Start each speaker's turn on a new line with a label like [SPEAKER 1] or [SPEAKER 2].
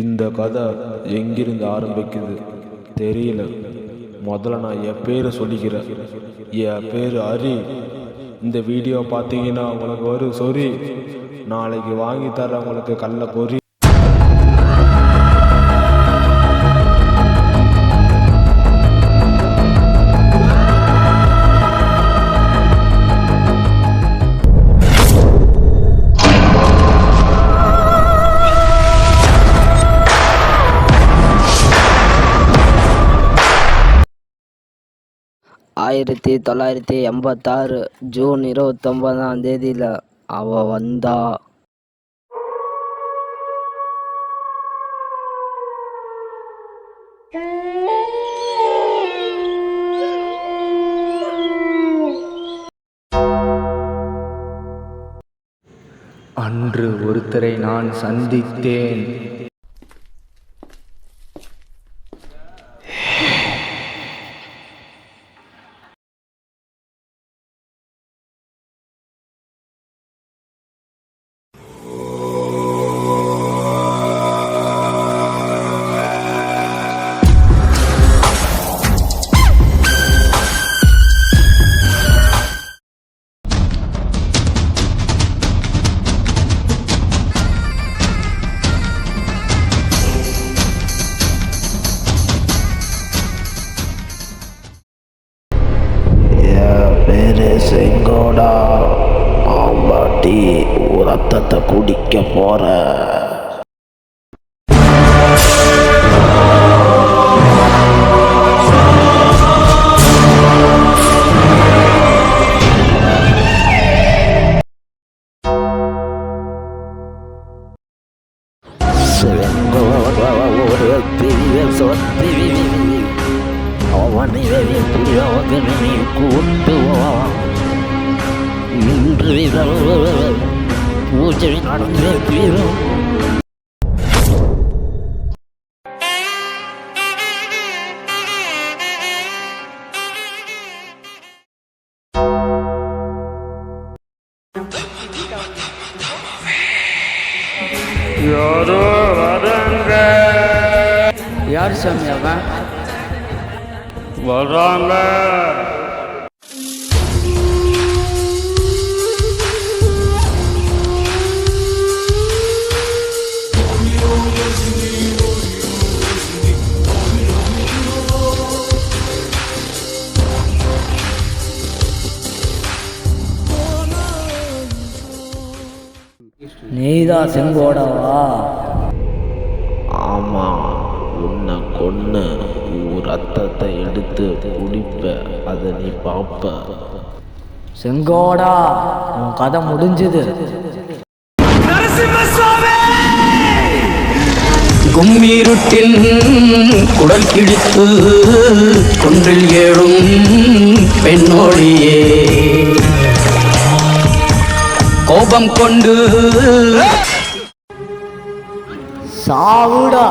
[SPEAKER 1] இந்த கதை எங்கிருந்து ஆரம்பிக்குது தெரியல. முதல்ல நான் என் பேரை சொல்லிக்கிறேன். என் பேர் ஹரி. இந்த வீடியோ பார்த்தீங்கன்னா உங்களுக்கு ஒரு சொறி, நாளைக்கு வாங்கி தர உங்களுக்கு கல்ல பொறி.
[SPEAKER 2] ஆயிரத்தி 1986 ஜூன் 29 அவ வந்தா.
[SPEAKER 3] அன்று ஒருத்தரை நான் சந்தித்தேன்.
[SPEAKER 4] பேரு செங்கோடா. ஆம்பாட்டி ரத்தத்தை குடிக்க போற. செங்கோடா ஒரு பெரிய சொத்து. அவனை புரியாதனை கூட்டுவான். இன்று பூஜை நடந்தே தீரும்.
[SPEAKER 3] யாரோ வராங்க. யார் சாமி அவன்? வராங்க.
[SPEAKER 2] நீதான் செங்கோடாவா?
[SPEAKER 4] ஆமா, உன்னை கொன்னு ரத்தத்தை எடுத்து குடிப்ப. அதை நீ பார்ப்ப.
[SPEAKER 2] செங்கோடா, உன் கதை முடிஞ்சுது.
[SPEAKER 5] கும்மீருட்டின் குடல் கிழித்து குன்றில் ஏழும் பெண்ணோடியே கோபம் கொண்டு
[SPEAKER 2] சாவுடா.